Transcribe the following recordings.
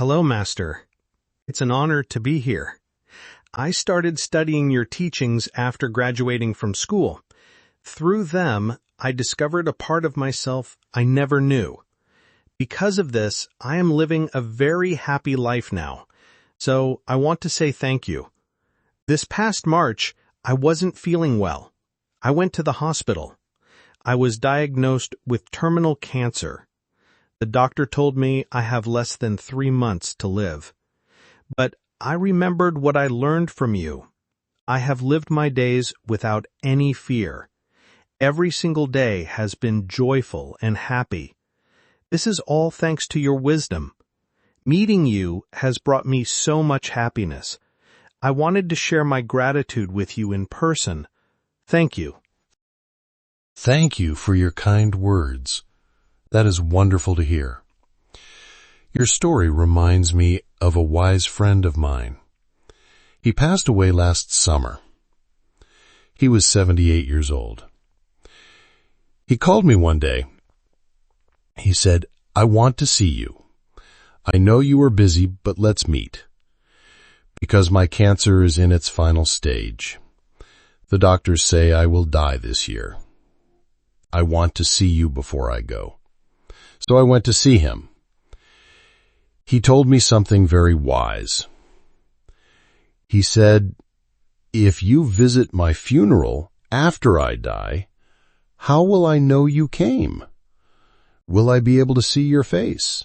Hello, Master. It's an honor to be here. I started studying your teachings after graduating from school. Through them, I discovered a part of myself I never knew. Because of this, I am living a very happy life now. So I want to say thank you. This past March, I wasn't feeling well. I went to the hospital. I was diagnosed with terminal cancer. The doctor told me I have less than 3 months to live. But I remembered what I learned from you. I have lived my days without any fear. Every single day has been joyful and happy. This is all thanks to your wisdom. Meeting you has brought me so much happiness. I wanted to share my gratitude with you in person. Thank you. Thank you for your kind words. That is wonderful to hear. Your story reminds me of a wise friend of mine. He passed away last summer. He was 78 years old. He called me one day. He said, "I want to see you. I know you are busy, but let's meet. Because my cancer is in its final stage. The doctors say I will die this year. I want to see you before I go." So I went to see him. He told me something very wise. He said, "If you visit my funeral after I die, how will I know you came? Will I be able to see your face?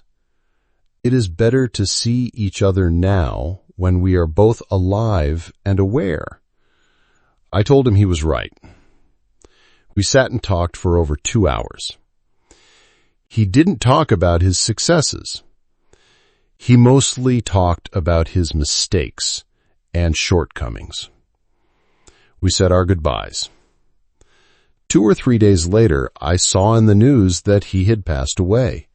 It is better to see each other now when we are both alive and aware." I told him he was right. We sat and talked for over 2 hours. He didn't talk about his successes. He mostly talked about his mistakes and shortcomings. We said our goodbyes. 2 or 3 days later, I saw in the news that he had passed away.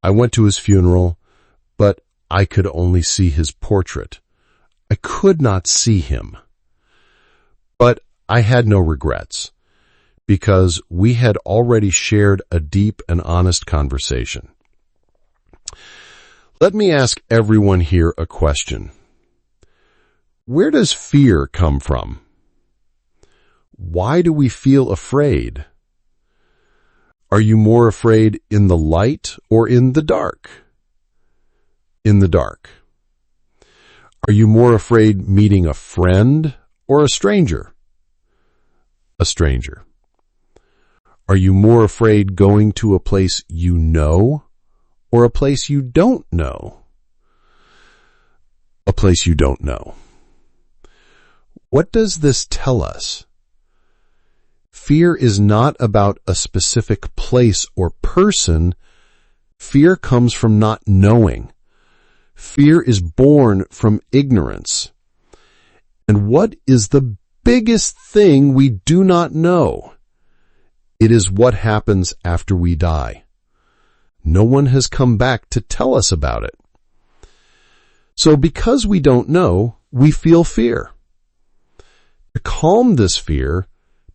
I went to his funeral, but I could only see his portrait. I could not see him. But I had no regrets, because we had already shared a deep and honest conversation. Let me ask everyone here a question. Where does fear come from? Why do we feel afraid? Are you more afraid in the light or in the dark? In the dark. Are you more afraid meeting a friend or a stranger? A stranger. Are you more afraid going to a place you know or a place you don't know? A place you don't know. What does this tell us? Fear is not about a specific place or person. Fear comes from not knowing. Fear is born from ignorance. And what is the biggest thing we do not know? It is what happens after we die. No one has come back to tell us about it. So because we don't know, we feel fear. To calm this fear,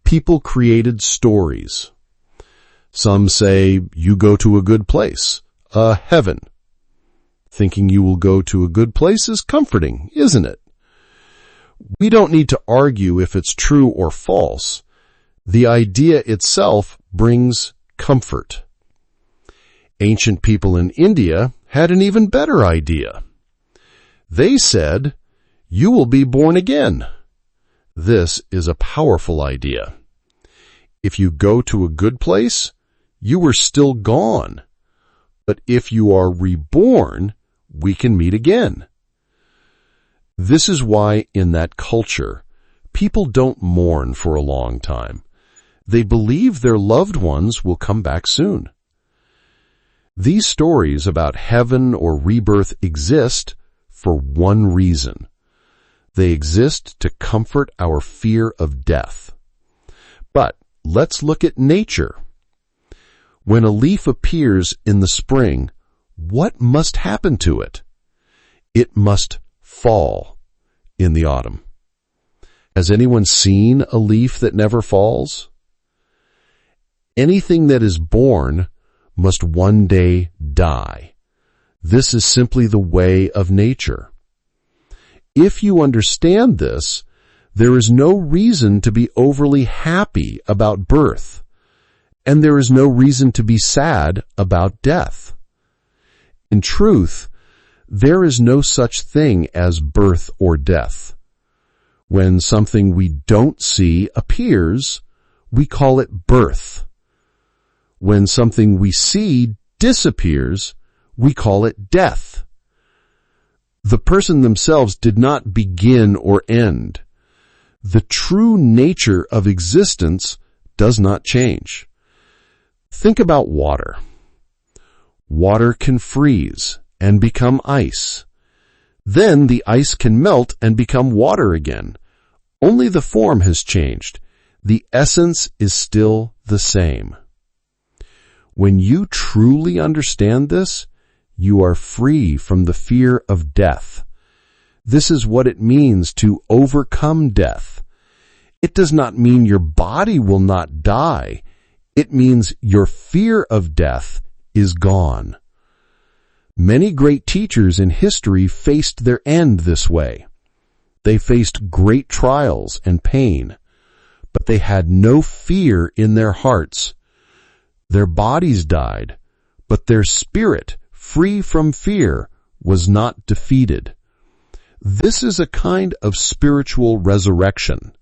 people created stories. Some say you go to a good place, a heaven. Thinking you will go to a good place is comforting, isn't it? We don't need to argue if it's true or false. The idea itself brings comfort. Ancient people in India had an even better idea. They said, "You will be born again." This is a powerful idea. If you go to a good place, you are still gone. But if you are reborn, we can meet again. This is why in that culture, people don't mourn for a long time. They believe their loved ones will come back soon. These stories about heaven or rebirth exist for one reason. They exist to comfort our fear of death. But let's look at nature. When a leaf appears in the spring, what must happen to it? It must fall in the autumn. Has anyone seen a leaf that never falls? Anything that is born must one day die. This is simply the way of nature. If you understand this, there is no reason to be overly happy about birth, and there is no reason to be sad about death. In truth, there is no such thing as birth or death. When something we don't see appears, we call it birth. When something we see disappears, we call it death. The person themselves did not begin or end. The true nature of existence does not change. Think about water. Water can freeze and become ice. Then the ice can melt and become water again. Only the form has changed. The essence is still the same. When you truly understand this, you are free from the fear of death. This is what it means to overcome death. It does not mean your body will not die. It means your fear of death is gone. Many great teachers in history faced their end this way. They faced great trials and pain, but they had no fear in their hearts. Their bodies died, but their spirit, free from fear, was not defeated. This is a kind of spiritual resurrection.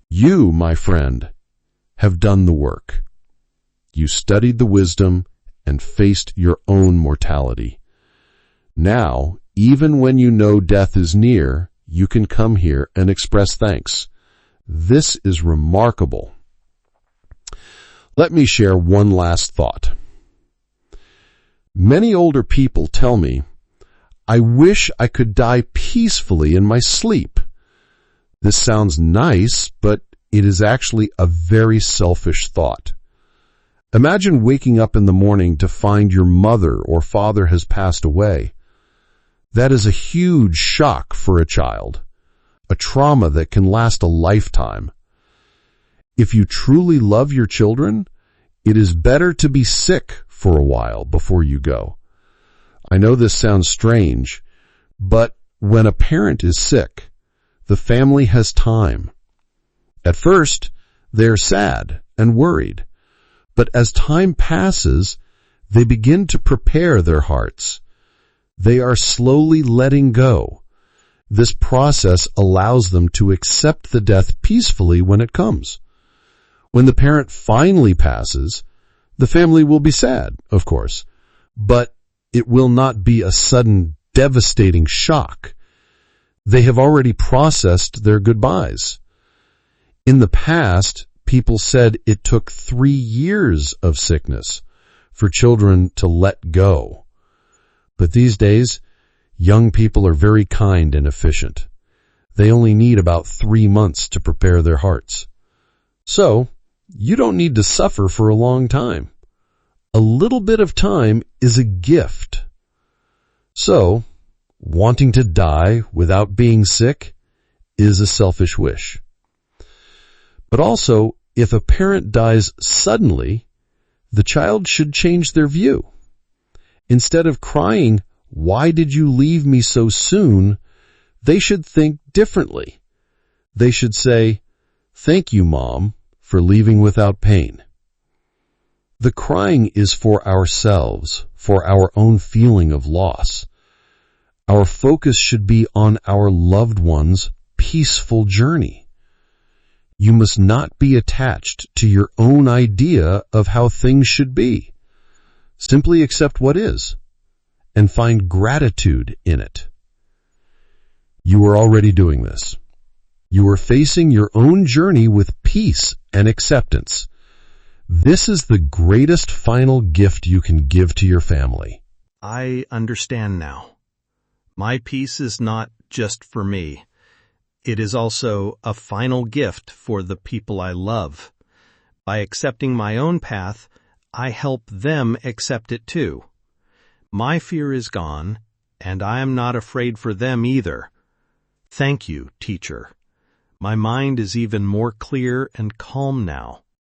You, my friend, have done the work. You studied the wisdom and faced your own mortality. Now, even when you know death is near, you can come here and express thanks. This is remarkable. Let me share one last thought. Many older people tell me, I wish I could die peacefully in my sleep. This sounds nice, but it is actually a very selfish thought. Imagine waking up in the morning to find your mother or father has passed away. That is a huge shock for a child, a trauma that can last a lifetime. If you truly love your children, it is better to be sick for a while before you go. I know this sounds strange, but when a parent is sick, the family has time. At first, they are sad and worried, but as time passes, they begin to prepare their hearts. They are slowly letting go. This process allows them to accept the death peacefully when it comes. When the parent finally passes, the family will be sad, of course, but it will not be a sudden, devastating shock. They have already processed their goodbyes. In the past, people said it took 3 years of sickness for children to let go. But these days, young people are very kind and efficient. They only need about 3 months to prepare their hearts. So, you don't need to suffer for a long time. A little bit of time is a gift. So, wanting to die without being sick is a selfish wish. But also, if a parent dies suddenly, the child should change their view. Instead of crying, "Why did you leave me so soon?" they should think differently. They should say, "Thank you, Mom, for leaving without pain." The crying is for ourselves, for our own feeling of loss. Our focus should be on our loved one's peaceful journey. You must not be attached to your own idea of how things should be. Simply accept what is, and find gratitude in it. You are already doing this. You are facing your own journey with peace and acceptance. This is the greatest final gift you can give to your family. I understand now. My peace is not just for me. It is also a final gift for the people I love. By accepting my own path, I help them accept it too. My fear is gone, and I am not afraid for them either. Thank you, teacher. My mind is even more clear and calm now.